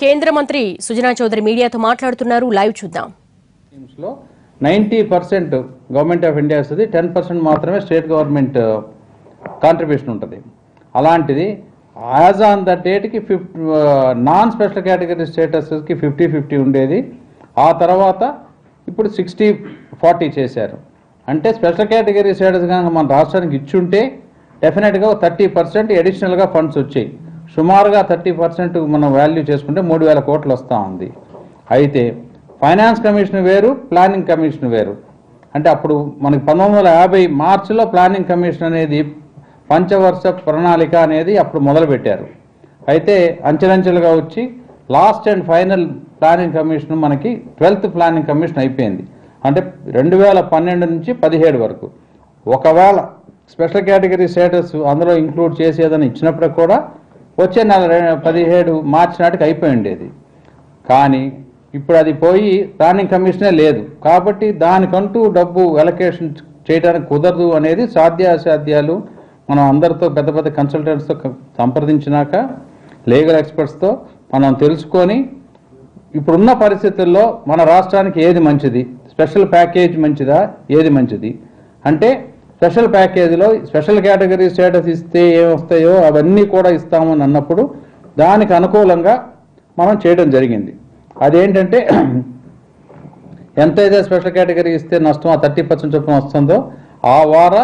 కేంద్ర మంత్రి సుజనా చౌదరి మీడియాతో మాట్లాడుతున్నారు. లైవ్ చూద్దాం. 90% గవర్నమెంట్ ఆఫ్ ఇండియా వస్తుంది, 10% మాత్రమే స్టేట్ గవర్నమెంట్ కాంట్రిబ్యూషన్ ఉంటుంది. అలాంటిది యాజ్ ఆన్ ద డేట్కి నాన్ స్పెషల్ కేటగిరీ స్టేటస్కి 50-50 ఉండేది. ఆ తర్వాత ఇప్పుడు 60-40 చేశారు. అంటే స్పెషల్ కేటగిరీ స్టేటస్ కనుక మన రాష్ట్రానికి ఇచ్చుంటే డెఫినెట్గా 30% అడిషనల్గా ఫండ్స్ వచ్చాయి. సుమారుగా 30% మనం వాల్యూ చేసుకుంటే 3,000 కోట్లు వస్తూ ఉంది. అయితే ఫైనాన్స్ కమిషన్ వేరు, ప్లానింగ్ కమిషన్ వేరు. అంటే అప్పుడు మనకి 1950 మార్చిలో ప్లానింగ్ కమిషన్ అనేది పంచవర్ష ప్రణాళిక అనేది అప్పుడు మొదలుపెట్టారు. అయితే అంచెలంచెలుగా వచ్చి last and final planning commission మనకి 12th ప్లానింగ్ కమిషన్ అయిపోయింది. అంటే 2012 నుంచి 17 వరకు. ఒకవేళ స్పెషల్ కేటగిరీ స్టేటస్ అందులో ఇంక్లూడ్ చేసేదని ఇచ్చినప్పుడు కూడా వచ్చే నెల 17 మార్చి నాటికి అయిపోయి ఉండేది. కానీ ఇప్పుడు అది పోయి ప్లానింగ్ కమిషనే లేదు. కాబట్టి దానికంటూ డబ్బు అలొకేషన్ చేయడానికి కుదరదు అనేది సాధ్యాసాధ్యాలు మనం అందరితో పెద్ద పెద్ద కన్సల్టెంట్స్తో సంప్రదించినాక లీగల్ ఎక్స్పర్ట్స్తో మనం తెలుసుకొని ఇప్పుడున్న పరిస్థితుల్లో మన రాష్ట్రానికి ఏది మంచిది, స్పెషల్ ప్యాకేజ్ మంచిదా, ఏది మంచిది అంటే స్పెషల్ ప్యాకేజీలో స్పెషల్ కేటగిరీ స్టేటస్ ఇస్తే ఏమొస్తాయో అవన్నీ కూడా ఇస్తామని అన్నప్పుడు దానికి అనుకూలంగా మనం చేయడం జరిగింది. అదేంటంటే ఎంతైతే స్పెషల్ కేటగిరీ ఇస్తే నష్టం ఆ 30% చొప్పున వస్తుందో ఆ వార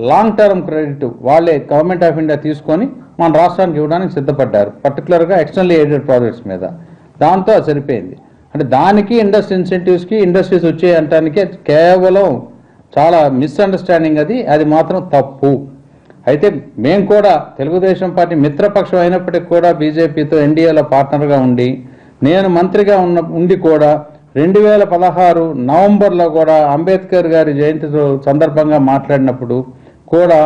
లాంగ్ టర్మ్ క్రెడిట్ వాళ్ళే గవర్నమెంట్ ఆఫ్ ఇండియా తీసుకొని మన రాష్ట్రానికి ఇవ్వడానికి సిద్ధపడ్డారు, పర్టికులర్గా ఎక్స్టర్నల్లీ ఎయిడెడ్ ప్రాజెక్ట్స్ మీద. దాంతో అది సరిపోయింది. అంటే దానికి ఇండస్ట్రీ ఇన్సెంటివ్స్కి ఇండస్ట్రీస్ వచ్చే అంటానికి కేవలం చాలా మిస్అండర్స్టాండింగ్. అది మాత్రం తప్పు. అయితే మేము కూడా తెలుగుదేశం పార్టీ మిత్రపక్షం అయినప్పటికీ కూడా బీజేపీతో ఎన్డీఏలో పార్ట్నర్గా ఉండి నేను మంత్రిగా ఉండి కూడా 2016 నవంబర్లో కూడా అంబేద్కర్ గారి జయంతి సందర్భంగా మాట్లాడినప్పుడు కూడా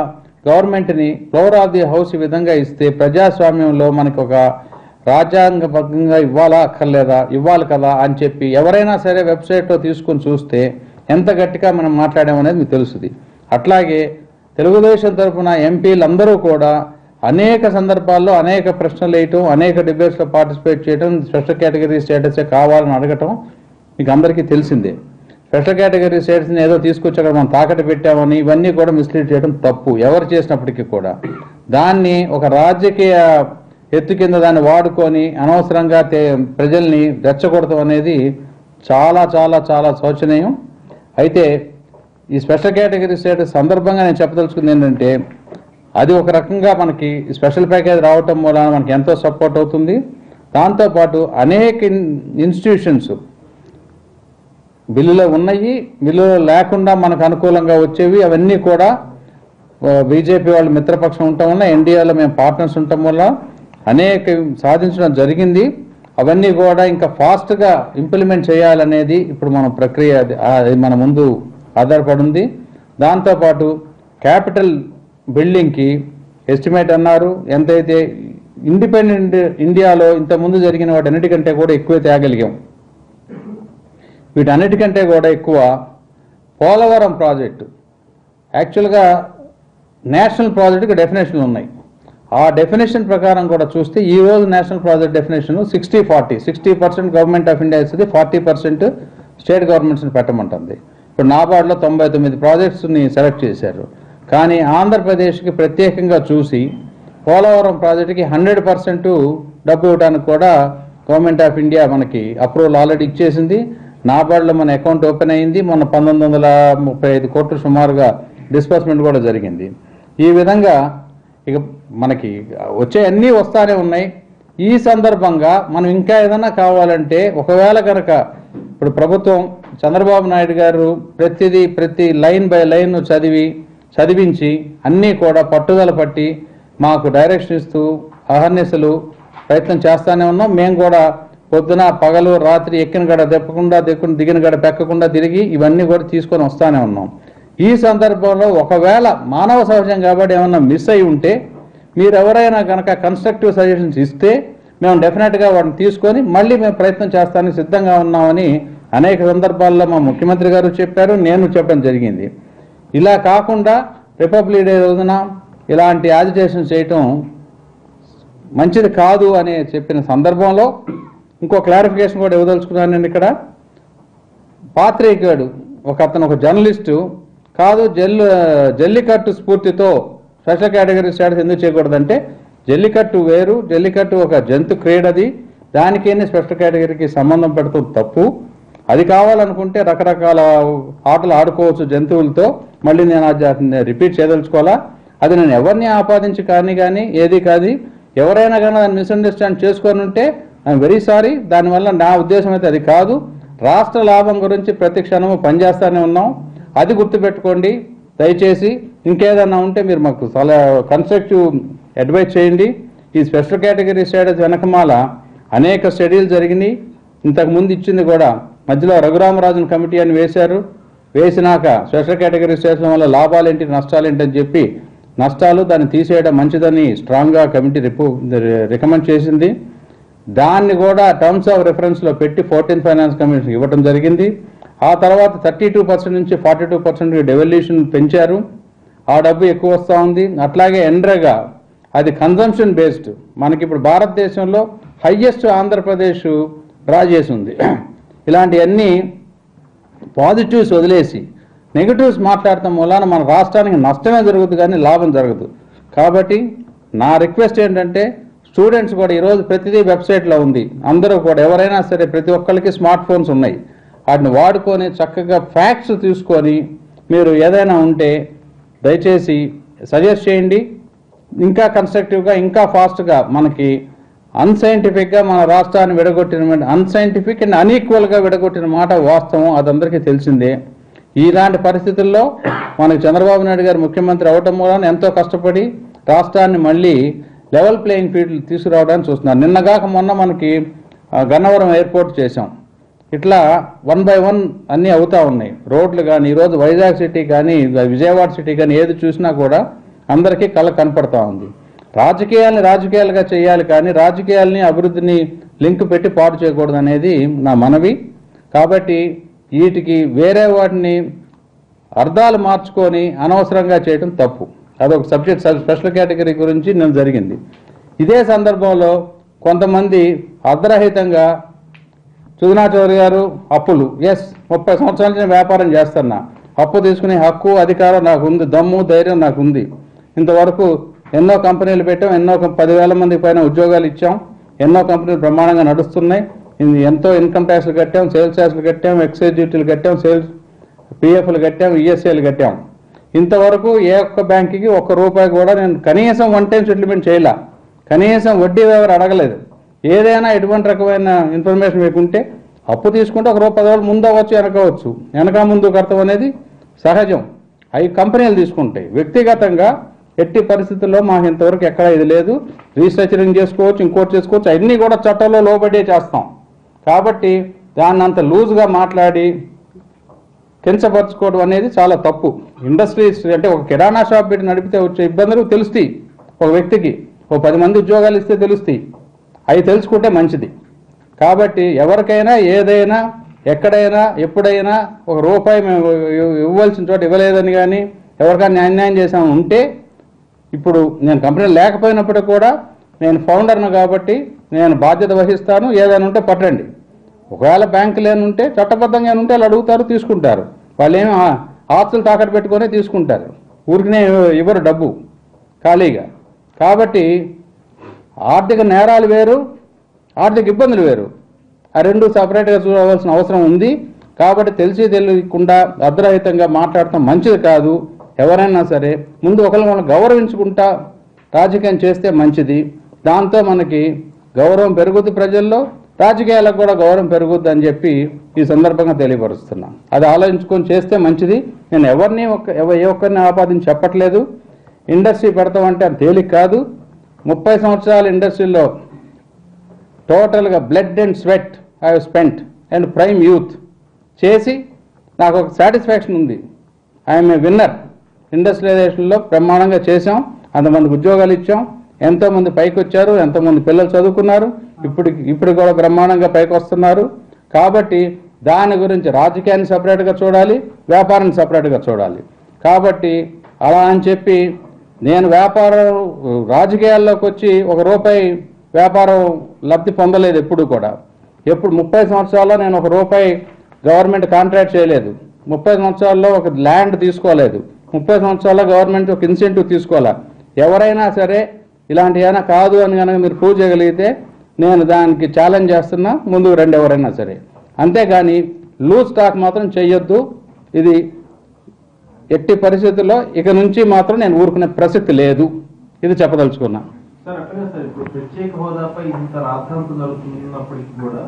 గవర్నమెంట్ని ఫ్లోర్ ఆఫ్ ది హౌస్ ఈ విధంగా ఇస్తే ప్రజాస్వామ్యంలో మనకు ఒక రాజ్యాంగబద్ధంగా ఇవ్వాలా అక్కర్లేదా, ఇవ్వాలి కదా అని చెప్పి ఎవరైనా సరే వెబ్సైట్లో తీసుకొని చూస్తే ఎంత గట్టిగా మనం మాట్లాడామనేది మీకు తెలుస్తుంది. అట్లాగే తెలుగుదేశం తరఫున ఎంపీలు అందరూ కూడా అనేక సందర్భాల్లో అనేక ప్రశ్నలు వేయటం, అనేక డిబేట్స్లో పార్టిసిపేట్ చేయడం, స్పెషల్ కేటగిరీ స్టేటసే కావాలని అడగటం మీకు అందరికీ తెలిసిందే. స్పెషల్ కేటగిరీ స్టేటస్ని ఏదో తీసుకొచ్చి అక్కడ మనం తాకట్టు పెట్టామని ఇవన్నీ కూడా మిస్లీడ్ చేయడం తప్పు ఎవరు చేసినప్పటికీ కూడా. దాన్ని ఒక రాజకీయ ఎత్తు కింద దాన్ని వాడుకొని అనవసరంగా ప్రజల్ని రెచ్చగొడతాం అనేది చాలా చాలా చాలా శోచనీయం. అయితే ఈ స్పెషల్ కేటగిరీ స్టేటస్ సందర్భంగా నేను చెప్పదలుచుకుంది ఏంటంటే అది ఒక రకంగా మనకి స్పెషల్ ప్యాకేజ్ రావటం వలన మనకి ఎంతో సపోర్ట్ అవుతుంది. దాంతోపాటు అనేక ఇన్స్టిట్యూషన్స్ బిల్లులో ఉన్నాయి, బిల్లులో లేకుండా మనకు అనుకూలంగా వచ్చేవి అవన్నీ కూడా బీజేపీ వాళ్ళు మిత్రపక్షం ఉండటం వల్ల ఎన్డీఏలో మేము పార్ట్నర్స్ ఉండటం వల్ల అనేక సాధించడం జరిగింది. అవన్నీ కూడా ఇంకా ఫాస్ట్గా ఇంప్లిమెంట్ చేయాలనేది ఇప్పుడు మన ప్రక్రియ, అది మన ముందు ఆధారపడి ఉంది. దాంతోపాటు క్యాపిటల్ బిల్డింగ్కి ఎస్టిమేట్ అన్నారు, ఎంతైతే ఇండిపెండెంట్ ఇండియాలో ఇంతకుముందు జరిగిన వాటన్నిటికంటే కూడా ఎక్కువ తేగలిగాం. వీటన్నిటికంటే కూడా ఎక్కువ పోలవరం ప్రాజెక్టు యాక్చువల్గా నేషనల్ ప్రాజెక్టుకి డెఫినేషన్లు ఉన్నాయి. ఆ డెఫినేషన్ ప్రకారం కూడా చూస్తే ఈరోజు national project definition 60-40, 60% government of India ఇస్తుంది, 40% స్టేట్ గవర్నమెంట్స్ని పెట్టమంటుంది. ఇప్పుడు నాబార్డ్లో 99 ప్రాజెక్ట్స్ని సెలెక్ట్ చేశారు. కానీ ఆంధ్రప్రదేశ్కి ప్రత్యేకంగా చూసి పోలవరం ప్రాజెక్టుకి 100% డబ్బు ఇవ్వడానికి కూడా గవర్నమెంట్ ఆఫ్ ఇండియా మనకి అప్రూవల్ ఆల్రెడీ ఇచ్చేసింది. నాబార్డ్లో మన అకౌంట్ ఓపెన్ అయింది. మొన్న 1935 కోట్లు సుమారుగా డిస్బర్స్మెంట్ కూడా జరిగింది. ఈ విధంగా ఇక మనకి వచ్చే అన్నీ వస్తానే ఉన్నాయి. ఈ సందర్భంగా మనం ఇంకా ఏదైనా కావాలంటే ఒకవేళ కనుక ఇప్పుడు ప్రభుత్వం చంద్రబాబు నాయుడు గారు ప్రతి లైన్ బై లైన్ చదివించి అన్నీ కూడా పట్టుదల పట్టి మాకు డైరెక్షన్ ఇస్తూ అహర్నిశలు ప్రయత్నం చేస్తూనే ఉన్నాం. మేము కూడా పొద్దున పగలు రాత్రి ఎక్కిన గడ తెప్పకుండా దిగిన గడ పెక్కకుండా తిరిగి ఇవన్నీ కూడా తీసుకొని వస్తూనే ఉన్నాం. ఈ సందర్భంలో ఒకవేళ మానవ సహజం కాబట్టి ఏమన్నా మిస్ అయి ఉంటే మీరు ఎవరైనా కనుక కన్స్ట్రక్టివ్ సజెషన్స్ ఇస్తే మేము డెఫినెట్గా వాటిని తీసుకొని మళ్ళీ మేము ప్రయత్నం చేస్తానికి సిద్ధంగా ఉన్నామని అనేక సందర్భాల్లో మా ముఖ్యమంత్రి గారు చెప్పారు, నేను చెప్పడం జరిగింది. ఇలా కాకుండా రిపబ్లిక్ డే రోజున ఇలాంటి యాజిటేషన్ చేయటం మంచిది కాదు అని చెప్పిన సందర్భంలో ఇంకో క్లారిఫికేషన్ కూడా ఇవ్వదలుచుకున్నాను నేను ఇక్కడ. పాత్రికేయుడు అతను ఒక జర్నలిస్టు కాదు, జల్లికట్టు స్ఫూర్తితో స్పెషల్ కేటగిరీ స్టేటస్ ఎందుకు చేయకూడదంటే, జల్లికట్టు వేరు, జల్లికట్టు ఒక జంతు క్రీడది, దానికే స్పెషల్ కేటగిరీకి సంబంధం పెడుతుంది తప్పు. అది కావాలనుకుంటే రకరకాల ఆటలు ఆడుకోవచ్చు జంతువులతో. మళ్ళీ నేను అది రిపీట్ చేయదలుచుకోవాలా. అది నేను ఎవరిని ఆపాదించి కానీ ఏది కాదు. ఎవరైనా కానీ దాన్ని మిస్అండర్స్టాండ్ చేసుకొని ఉంటే ఐఎమ్ వెరీ సారీ. దానివల్ల నా ఉద్దేశం అయితే అది కాదు. రాష్ట్ర లాభం గురించి ప్రతి క్షణము పనిచేస్తూనే ఉన్నాం, అది గుర్తుపెట్టుకోండి దయచేసి. ఇంకేదన్నా ఉంటే మీరు మాకు చాలా కన్స్ట్రక్టివ్ అడ్వైస్ చేయండి. ఈ స్పెషల్ కేటగిరీ స్టేటస్ వెనకమాల అనేక స్టడీలు జరిగినాయి. ఇంతకుముందు ఇచ్చింది కూడా మధ్యలో రఘురామరాజన్ కమిటీ అని వేసినాక స్పెషల్ కేటగిరీ స్టేటస్ వల్ల లాభాలేంటి నష్టాలేంటి అని చెప్పి నష్టాలు దాన్ని తీసేయడం మంచిదని స్ట్రాంగ్గా కమిటీ రికమెండ్ చేసింది. దాన్ని కూడా టర్మ్స్ ఆఫ్ రెఫరెన్స్లో పెట్టి 14th ఫైనాన్స్ కమిషన్ ఇవ్వడం జరిగింది. ఆ తర్వాత 32% నుంచి 42% డెవల్యూషన్ పెంచారు. ఆ డబ్బు ఎక్కువ వస్తూ ఉంది. అట్లాగే ఎన్రేగా అది కన్జంప్షన్ బేస్డ్. మనకి ఇప్పుడు భారతదేశంలో హయ్యెస్ట్ ఆంధ్రప్రదేశ్ డ్రా చేసి ఉంది. ఇలాంటివన్నీ పాజిటివ్స్ వదిలేసి నెగిటివ్స్ మాట్లాడటం వలన మన రాష్ట్రానికి నష్టమే జరుగుతుంది కానీ లాభం జరగదు. కాబట్టి నా రిక్వెస్ట్ ఏంటంటే, స్టూడెంట్స్ కూడా ఈరోజు ప్రతిదీ వెబ్సైట్లో ఉంది. అందరూ కూడా ఎవరైనా సరే ప్రతి ఒక్కరికి స్మార్ట్ ఫోన్స్ ఉన్నాయి. వాటిని వాడుకొని చక్కగా ఫ్యాక్ట్స్ తీసుకొని మీరు ఏదైనా ఉంటే దయచేసి సజెస్ట్ చేయండి. ఇంకా కన్స్ట్రక్టివ్గా ఇంకా ఫాస్ట్గా మనకి అన్సైంటిఫిక్గా మన రాష్ట్రాన్ని విడగొట్టిన అన్సైంటిఫిక్ అండ్ అన్ఈక్వల్గా విడగొట్టిన మాట వాస్తవం, అదందరికీ తెలిసిందే. ఇలాంటి పరిస్థితుల్లో మనకి చంద్రబాబు నాయుడు గారు ముఖ్యమంత్రి అవటం మూలన ఎంతో కష్టపడి రాష్ట్రాన్ని మళ్ళీ లెవెల్ ప్లేయింగ్ ఫీల్డ్ తీసుకురావడానికి చూస్తున్నారు. నిన్నగాక మొన్న మనకి గన్నవరం ఎయిర్పోర్ట్ చేశాం. ఇట్లా 1 by 1 అన్నీ అవుతూ ఉన్నాయి. రోడ్లు కానీ ఈరోజు వైజాగ్ సిటీ కానీ విజయవాడ సిటీ కానీ ఏది చూసినా కూడా అందరికీ కళ కనపడతా ఉంది. రాజకీయాల్ని రాజకీయాలుగా చేయాలి కానీ రాజకీయాల్ని అభివృద్ధిని లింక్ పెట్టి పాడు చేయకూడదు అనేది నా మనవి. కాబట్టి వీటికి వేరే వాటిని అర్థాలు మార్చుకొని అనవసరంగా చేయడం తప్పు. అదొక సబ్జెక్ట్ స్పెషల్ కేటగిరీ గురించి నేను జరిగింది. ఇదే సందర్భంలో కొంతమంది అర్ధరహితంగా సుజనా చౌదరి గారు అప్పులు 30 సంవత్సరాల నుంచి వ్యాపారం చేస్తున్నా, అప్పు తీసుకునే హక్కు అధికారం నాకు ఉంది, దమ్ము ధైర్యం నాకు ఉంది. ఇంతవరకు ఎన్నో కంపెనీలు పెట్టాం, ఎన్నో 10,000 మందికి పైన ఉద్యోగాలు ఇచ్చాం, ఎన్నో కంపెనీలు బ్రహ్మాండంగా నడుస్తున్నాయి. ఎంతో ఇన్కమ్ ట్యాక్స్లు కట్టాం, సేల్స్ ట్యాక్స్లు కట్టాం, ఎక్సైజ్ డ్యూటీలు కట్టాం, సేల్స్ పిఎఫ్లు కట్టాం, ఈఎస్ఐలు కట్టాం. ఇంతవరకు ఏ ఒక్క బ్యాంకుకి ₹1 కూడా నేను కనీసం 1 time సెటిల్మెంట్ చేయలే, కనీసం వడ్డీ ఎవరు అడగలేదు. ఏదైనా ఎటువంటి రకమైన ఇన్ఫర్మేషన్ మీకుంటే అప్పు తీసుకుంటే ₹10 ముందు అవ్వచ్చు, వెనకవచ్చు. వెనక ముందు కడతాం అనేది సహజం. అవి కంపెనీలు తీసుకుంటాయి. వ్యక్తిగతంగా ఎట్టి పరిస్థితుల్లో మాకు ఇంతవరకు ఎక్కడ ఇది లేదు. రీస్ట్రక్చరింగ్ చేసుకోవచ్చు, ఇంకోటి చేసుకోవచ్చు, అన్నీ కూడా చట్టంలో లోబడే చేస్తాం. కాబట్టి దాన్ని అంత లూజ్గా మాట్లాడి కించపరచుకోవడం అనేది చాలా తప్పు. ఇండస్ట్రీస్ అంటే ఒక కిరాణా షాప్ పెట్టి నడిపితే వచ్చే ఇబ్బందులు తెలుస్తాయి. ఒక వ్యక్తికి 10 మంది ఉద్యోగాలు ఇస్తే తెలుస్తాయి. అవి తెలుసుకుంటే మంచిది. కాబట్టి ఎవరికైనా ఏదైనా ఎక్కడైనా ఎప్పుడైనా ₹1 మేము ఇవ్వాల్సిన చోట ఇవ్వలేదని కానీ ఎవరికైనా అన్యాయం చేసాము ఉంటే, ఇప్పుడు నేను కంపెనీ లేకపోయినప్పటికీ కూడా నేను ఫౌండర్ను కాబట్టి నేను బాధ్యత వహిస్తాను. ఏదైనా ఉంటే పట్టండి. ఒకవేళ బ్యాంకు లేనుంటే చట్టబద్ధంగా ఉంటే వాళ్ళు అడుగుతారు, తీసుకుంటారు. వాళ్ళు ఏమి ఆస్తులు తాకట్టు పెట్టుకొని తీసుకుంటారు, ఊరికినే ఇవ్వరు డబ్బు ఖాళీగా. కాబట్టి ఆర్థిక నేరాలు వేరు, ఆర్థిక ఇబ్బందులు వేరు. ఆ రెండు సపరేట్గా చూడవలసిన అవసరం ఉంది. కాబట్టి తెలియకుండా అర్ధరహితంగా మాట్లాడటం మంచిది కాదు. ఎవరైనా సరే ముందు ఒకరిని గౌరవించుకుంటా రాజకీయం చేస్తే మంచిది. దాంతో మనకి గౌరవం పెరుగుద్ది, ప్రజల్లో రాజకీయాలకు కూడా గౌరవం పెరుగుద్ది అని చెప్పి ఈ సందర్భంగా తెలియపరుస్తున్నాను. అది ఆలోచించుకొని చేస్తే మంచిది. నేను ఎవరిని ఏ ఒక్కరిని ఆపాదించి చెప్పట్లేదు. ఇండస్ట్రీ పెడతామంటే అది తేలిక కాదు. 30 సంవత్సరాల ఇండస్ట్రీలో టోటల్గా blood and sweat I have spent and prime youth చేసి నాకు ఒక సాటిస్ఫాక్షన్ ఉంది. I'm a winner. ఇండస్ట్రియలైజేషన్లో బ్రహ్మాండంగా చేసాం, అంతమందికి ఉద్యోగాలు ఇచ్చాం, ఎంతోమంది పైకి వచ్చారు, ఎంతోమంది పిల్లలు చదువుకున్నారు, ఇప్పుడు కూడా బ్రహ్మాండంగా పైకి వస్తున్నారు. కాబట్టి దాని గురించి రాజకీయాన్ని సపరేట్గా చూడాలి, వ్యాపారాన్ని సపరేట్గా చూడాలి. కాబట్టి అలా అని చెప్పి నేను రాజకీయాల్లోకి వచ్చి ₹1 వ్యాపారం లబ్ధి పొందలేదు ఎప్పుడు కూడా. ఎప్పుడు 30 సంవత్సరాల్లో నేను ఒక రూపాయి గవర్నమెంట్ కాంట్రాక్ట్ చేయలేదు, 30 సంవత్సరాల్లో ఒక ల్యాండ్ తీసుకోలేదు, 30 సంవత్సరాల్లో గవర్నమెంట్ ఒక ఇన్సెంటివ్ తీసుకోవాలా. ఎవరైనా సరే ఇలాంటి ఏమైనా కాదు అని కనుక మీరు ప్రూవ్ చేయగలిగితే నేను దానికి ఛాలెంజ్ చేస్తున్నా, ముందుకు రండి ఎవరైనా సరే. అంతేగాని లూజ్ టాక్ మాత్రం చెయ్యొద్దు. ఇది ఎట్టి పరిస్థితుల్లో ఇక నుంచి మాత్రం నేను ఊరుకునే ప్రసక్తి లేదు, ఇది చెప్పదలుచుకున్నా. సార్ అట్లనే సార్, ఇప్పుడు ప్రత్యేక హోదాపై ఇంత రాద్ధాంతం జరుగుతున్నప్పటికీ కూడా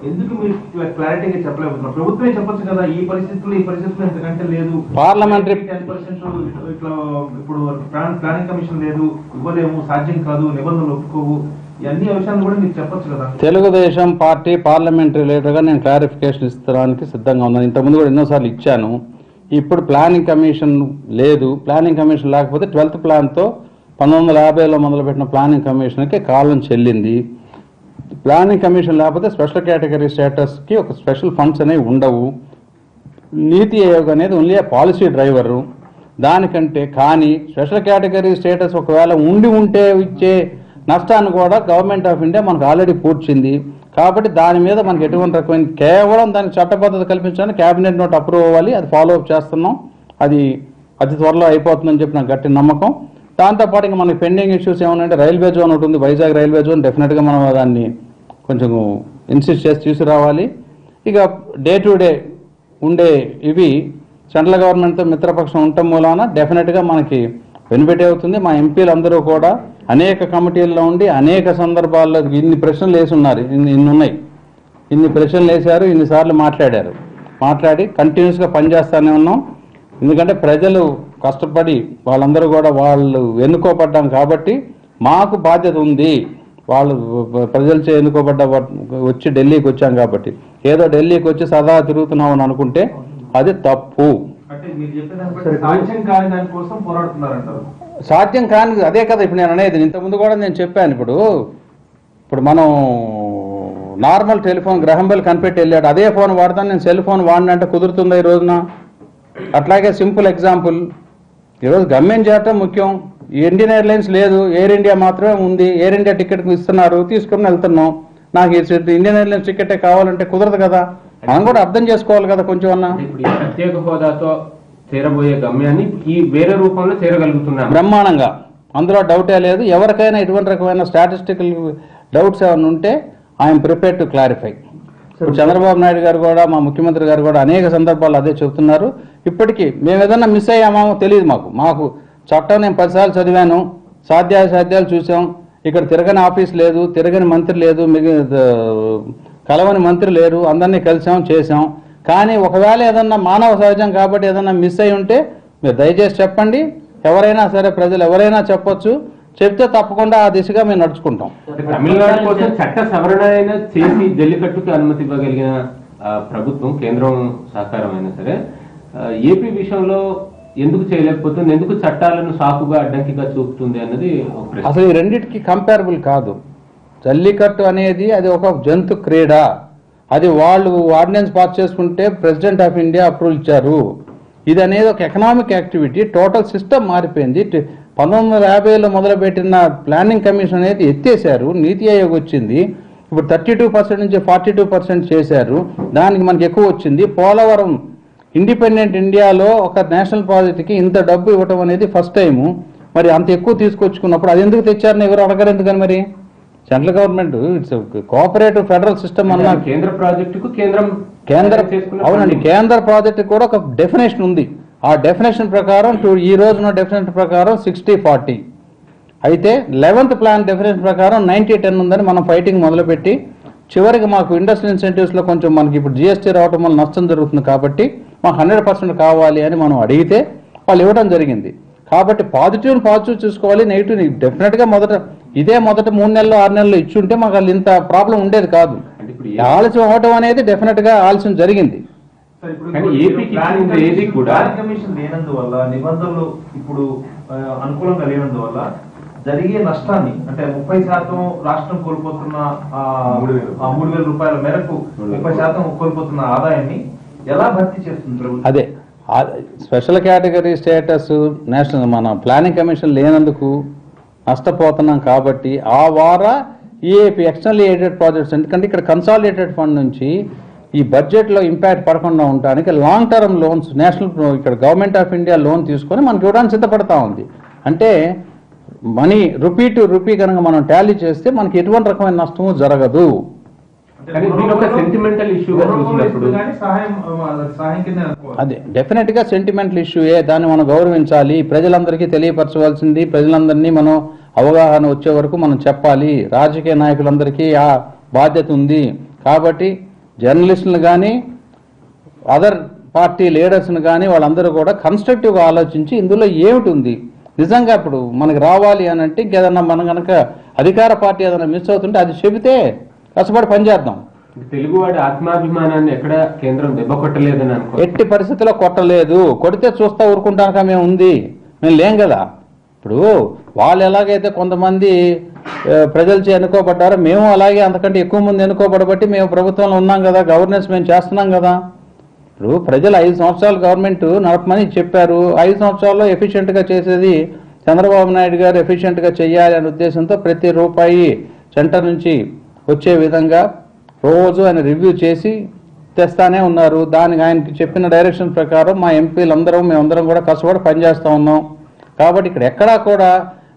ఎందుకు మీరు క్లారిటీగా చెప్పలేకపోతున్నారు? ప్రభుత్వమే చెప్పొచ్చు కదా, ఈ పరిస్థితుల్లో ఇంతకంటే లేదు, పార్లమెంటరీ 10% ఇట్లా ఇప్పుడు ప్లానింగ్ కమిషన్ లేదు, ఇవ్వలేము, సాధ్యం కాదు, నిబంధనలు ఒప్పుకోవు, ఇవన్నీ విషయాలు కూడా మీకు చెప్పొచ్చు కదా. తెలుగుదేశం పార్టీ పార్లమెంటరీ లీడర్గా నేను క్లారిఫికేషన్ ఇస్తానికి సిద్ధంగా ఉన్నాను. ఇంతకుముందు కూడా ఎన్నోసార్లు ఇచ్చాను. ఇప్పుడు ప్లానింగ్ కమిషన్ లేదు, ప్లానింగ్ కమిషన్ లేకపోతే 12th ప్లాన్తో 1950లో మొదలుపెట్టిన ప్లానింగ్ కమిషన్కి కాలం చెల్లింది. ప్లానింగ్ కమిషన్ లేకపోతే స్పెషల్ కేటగిరీ స్టేటస్కి ఒక స్పెషల్ ఫండ్స్ అనేవి ఉండవు. నీతి ఆయోగ్ అనేది ఓన్లీ పాలసీ డ్రైవరు. దానికంటే కానీ స్పెషల్ కేటగిరీ స్టేటస్ ఒకవేళ ఉంటే ఇచ్చే నష్టాన్ని కూడా గవర్నమెంట్ ఆఫ్ ఇండియా మనకు ఆల్రెడీ పూడ్చింది. కాబట్టి దాని మీద మనకి ఎటువంటి రకమైన కేవలం దానికి చట్టబద్ధత కల్పించడానికి క్యాబినెట్ నోట్ అప్రూవ్ అవ్వాలి. అది ఫాలో అప్ చేస్తున్నాం. అది అతి త్వరలో అయిపోతుందని చెప్పి నాకు గట్టి నమ్మకం. దాంతోపాటు ఇంకా మనకి పెండింగ్ ఇష్యూస్ ఏమన్నాయంటే రైల్వే జోన్ ఉంటుంది, వైజాగ్ రైల్వే జోన్. డెఫినెట్గా మనం దాన్ని కొంచెం ఇన్సిస్ట్ చేసి తీసుకురావాలి. ఇక డే టు డే ఉండే ఇవి సెంట్రల్ గవర్నమెంట్తో మిత్రపక్షం ఉండటం మూలాన డెఫినెట్గా మనకి బెనిఫిట్ అవుతుంది. మా ఎంపీలు అందరూ కూడా అనేక కమిటీల్లో ఉండి అనేక సందర్భాల్లో ఇన్ని ప్రశ్నలు వేసి ఉన్నారు, ఇన్ని ప్రశ్నలు వేశారు, ఇన్నిసార్లు మాట్లాడి కంటిన్యూస్గా పనిచేస్తూనే ఉన్నాం. ఎందుకంటే ప్రజలు కష్టపడి వాళ్ళందరూ కూడా వాళ్ళు ఎన్నుకోబడ్డాం కాబట్టి మాకు బాధ్యత ఉంది. వాళ్ళు ప్రజలచే వచ్చి ఢిల్లీకి వచ్చాం కాబట్టి ఏదో ఢిల్లీకి వచ్చి సదా తిరుగుతున్నాం అని అనుకుంటే అది తప్పు. సాధ్యం కాని అదే కదా ఇప్పుడు నేను అనేది. ఇంతకుముందు కూడా నేను చెప్పాను. ఇప్పుడు మనం నార్మల్ టెలిఫోన్ గ్రహం బెల్ కనిపెట్టి వెళ్ళాడు, అదే ఫోన్ వాడతాను, నేను సెల్ ఫోన్ వాడినంటే కుదురుతుందా ఈ రోజున? అట్లాగే సింపుల్ ఎగ్జాంపుల్, ఈరోజు గమ్యం చేయటం ముఖ్యం. ఇండియన్ ఎయిర్లైన్స్ లేదు, ఎయిర్ ఇండియా మాత్రమే ఉంది. ఎయిర్ ఇండియా టికెట్ ఇస్తున్నారు, తీసుకుని వెళ్తున్నాం. నాకు ఇండియన్ ఎయిర్లైన్స్ టికెటే కావాలంటే కుదరదు కదా. మనం కూడా అర్థం చేసుకోవాలి కదా కొంచెం అన్నా. ప్రత్యేక హోదాతో చేరబోయే గమ్యాన్ని ఈ వేరే రూపంలో చేరగలుగుతున్నాం బ్రహ్మాండంగా, అందులో డౌటే లేదు. ఎవరికైనా ఎటువంటి రకమైన స్టాటిస్టికల్ డౌట్స్ ఏమైనా ఉంటే ఐఎమ్ ప్రిపేర్డ్ టు క్లారిఫై. ఇప్పుడు చంద్రబాబు నాయుడు గారు కూడా, మా ముఖ్యమంత్రి గారు కూడా అనేక సందర్భాల్లో అదే చెబుతున్నారు. ఇప్పటికీ మేము ఏదన్నా మిస్ అయ్యామో తెలియదు మాకు చట్టం నేను 10 సార్లు చదివాను, సాధ్యాలు చూసాం. ఇక్కడ తిరగని ఆఫీస్ లేదు, తిరగని మంత్రి లేదు, కలవని మంత్రి లేరు, అందరినీ కలిసాం చేసాం. కానీ ఒకవేళ ఏదన్నా మానవ సహజం కాబట్టి ఏదన్నా మిస్ అయి ఉంటే మీరు దయచేసి చెప్పండి. ఎవరైనా సరే, ప్రజలు ఎవరైనా చెప్పొచ్చు. చెప్తే తప్పకుండా ఆ దిశగా మేము నడుచుకుంటాం. తమిళనాడు కోసం చట్ట సవరణ అయినా చేసి జల్లికట్టుకు అనుమతి ఇవ్వగలిగిన ప్రభుత్వం, కేంద్రం సహకారం అయినా సరే, ఏపీ విషయంలో ఎందుకు చేయలేకపోతుంది? ఎందుకు చట్టాలను సాకుగా అడ్డంకిగా చూపుతుంది అన్నది అసలు ఈ రెండింటికి కంపేరబుల్ కాదు. జల్లికట్టు అనేది అది ఒక జంతు క్రీడ. అది వాళ్ళు ఆర్డినెన్స్ పాస్ చేసుకుంటే ప్రెసిడెంట్ ఆఫ్ ఇండియా అప్రూవల్ ఇచ్చారు. ఇది అనేది ఒక ఎకనామిక్ యాక్టివిటీ. టోటల్ సిస్టమ్ మారిపోయింది. 1950లో మొదలుపెట్టిన ప్లానింగ్ కమిషన్ అనేది ఎత్తేసారు, నీతి ఆయోగ్ వచ్చింది. ఇప్పుడు 32% నుంచి 42% చేశారు. దానికి మనకి ఎక్కువ వచ్చింది. పోలవరం ఇండిపెండెంట్ ఇండియాలో ఒక నేషనల్ ప్రాజెక్ట్కి ఇంత డబ్బు ఇవ్వటం అనేది ఫస్ట్ టైము. మరి అంత ఎక్కువ తీసుకొచ్చుకున్నప్పుడు అది ఎందుకు తెచ్చారని ఎవరు అడగరు. ఎందుకని మరి central government it's cooperative federal system అన్న కేంద్ర ప్రాజెక్టుకు అవునండి, కేంద్ర ప్రాజెక్టు కూడా ఒక డెఫినేషన్ ఉంది. ఆ డెఫినేషన్ ప్రకారం ఈ రోజున డెఫినేషన్ ప్రకారం 60-40 అయితే 11th ప్లాన్ డెఫినేషన్ ప్రకారం 90-10 ఉందని మనం ఫైటింగ్ మొదలుపెట్టి చివరికి మాకు ఇండస్ట్రియల్ ఇన్సెంటివ్స్లో కొంచెం మనకి ఇప్పుడు జిఎస్టీ రావడం వల్ల నష్టం జరుగుతుంది కాబట్టి మాకు 100% కావాలి అని మనం అడిగితే వాళ్ళు ఇవ్వడం జరిగింది. కాబట్టి పాజిటివ్ చూసుకోవాలి, నెగిటివ్ డెఫినెట్గా మొదట 3 నెలలు 6 నెలలు ఇచ్చుంటే మాకు వాళ్ళు ఇంత ప్రాబ్లం ఉండేది కాదు. ఆలస్యం అవ్వటం అనేది డెఫినెట్గా ఆలస్యం జరిగింది. లేనందువల్ల నిబంధనలు ఇప్పుడు అనుకూలంగా లేనందువల్ల జరిగే నష్టాన్ని, అంటే 30% రాష్ట్రం కోల్పోతున్న 3,000 రూపాయల మేరకు 30% కోల్పోతున్న ఆదాయాన్ని ఎలా భర్తీ చేస్తుంది ప్రభుత్వం? అదే స్పెషల్ కేటగిరీ స్టేటస్ నేషనల్ మన ప్లానింగ్ కమిషన్ లేనందుకు నష్టపోతున్నాం కాబట్టి ఆ వార ఈఏపీ ఎక్స్టర్నల్ ఎయిడెడ్ ప్రాజెక్ట్స్, ఎందుకంటే ఇక్కడ కన్సాలిడేటెడ్ ఫండ్ నుంచి ఈ బడ్జెట్లో ఇంపాక్ట్ పడకుండా ఉండడానికి లాంగ్ టర్మ్ లోన్స్ నేషనల్ ఇక్కడ గవర్నమెంట్ ఆఫ్ ఇండియా లోన్ తీసుకొని మనకి ఇవ్వడానికి సిద్ధపడతా ఉంది. అంటే మనీ రూపీ టు రూపీ కనుక మనం టాలీ చేస్తే మనకి ఎటువంటి రకమైన నష్టము జరగదు. కానీ దీని ఒక సెంటిమెంటల్ ఇష్యూగా చూసినప్పుడు సహాయం కింద అనుకోవాలి. అదే డెఫినెట్గా సెంటిమెంటల్ ఇష్యూయే, దాన్ని మనం గౌరవించాలి. ప్రజలందరికీ తెలియపరచవలసింది, ప్రజలందరినీ మనం అవగాహన వచ్చే వరకు మనం చెప్పాలి. రాజకీయ నాయకులందరికీ ఆ బాధ్యత ఉంది. కాబట్టి జర్నలిస్టులు కానీ అదర్ పార్టీ లీడర్స్ని కానీ వాళ్ళందరూ కూడా కన్స్ట్రక్టివ్గా ఆలోచించి ఇందులో ఏమిటి ఉంది నిజంగా ఇప్పుడు మనకి రావాలి అని అంటే ఇంకేదన్నా మనం కనుక అధికార పార్టీ ఏదైనా మిస్ అవుతుంటే అది చెబితే కష్టపడి పనిచేద్దాం. తెలుగువాడి ఆత్మాభిమానాన్ని ఎక్కడ కేంద్రం దెబ్బ కొట్టలేదని అనుకో. ఎట్టి పరిస్థితుల్లో కొట్టలేదు. కొడితే చూస్తా ఊరుకుంటాక మేము ఉంది, మేము లేం కదా. ఇప్పుడు వాళ్ళు ఎలాగైతే కొంతమంది ప్రజలచే ఎన్నుకోబడ్డారో మేము అలాగే అంతకంటే ఎక్కువ మంది ఎన్నుకోబడబట్టి మేము ప్రభుత్వంలో ఉన్నాం కదా, గవర్నెన్స్ మేము చేస్తున్నాం కదా. ఇప్పుడు ప్రజలు 5 సంవత్సరాలు గవర్నమెంట్ నడపమని చెప్పారు. 5 సంవత్సరాల్లో ఎఫిషియెంట్గా చేసేది చంద్రబాబు నాయుడు గారు ఎఫిషియెంట్గా చేయాలి అనే ఉద్దేశంతో ప్రతి రూపాయి సెంటర్ నుంచి వచ్చే విధంగా రోజు ఆయన రివ్యూ చేసి తెస్తానే ఉన్నారు. దానికి ఆయనకి చెప్పిన డైరెక్షన్ ప్రకారం మా ఎంపీలందరం మేమందరం కూడా కష్టపడి పనిచేస్తూ ఉన్నాం. కాబట్టి ఇక్కడ ఎక్కడా కూడా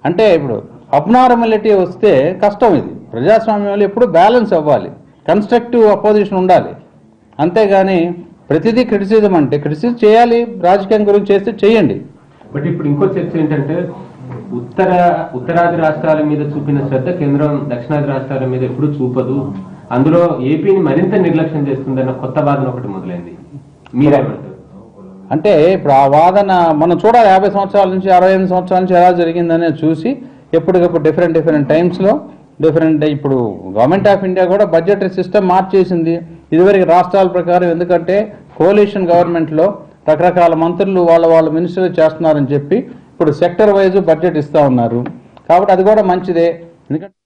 అంటే ఇప్పుడు అబ్నార్మాలిటీ వస్తే కష్టం. ఇది ప్రజాస్వామ్యంలో ఎప్పుడు బ్యాలెన్స్ అవ్వాలి, కన్స్ట్రక్టివ్ అపోజిషన్ ఉండాలి. అంతేగాని ప్రతిదీ క్రిటిసిజం అంటే క్రిటిసిజం చేయాలి, రాజకీయం గురించి చేస్తే చేయండి. బట్ ఇప్పుడు ఇంకో చర్చ ఏంటంటే ఉత్తరాది రాష్ట్రాల మీద చూపిన శ్రద్ధ కేంద్రం దక్షిణాది రాష్ట్రాల మీద ఎప్పుడు చూపదు, అందులో ఏపీని మరింత నిర్లక్ష్యం చేస్తుందన్న కొత్త వాదన ఒకటి మొదలైంది. మీరేమంటారు? అంటే ఇప్పుడు ఆ వాదన మనం చూడాలి. 50 సంవత్సరాల నుంచి 68 సంవత్సరాల నుంచి ఎలా జరిగిందనే చూసి ఎప్పటికప్పుడు డిఫరెంట్ టైమ్స్లో డిఫరెంట్. ఇప్పుడు గవర్నమెంట్ ఆఫ్ ఇండియా కూడా బడ్జెటరీ సిస్టమ్ మార్చేసింది ఇదివరకు రాష్ట్రాల ప్రకారం. ఎందుకంటే కోalition గవర్నమెంట్లో రకరకాల మంత్రులు వాళ్ళ మినిస్టర్లు చేస్తున్నారని చెప్పి ఇప్పుడు సెక్టర్ వైజ్ బడ్జెట్ ఇస్తూ ఉన్నారు. కాబట్టి అది కూడా మంచిదే. ఎందుకంటే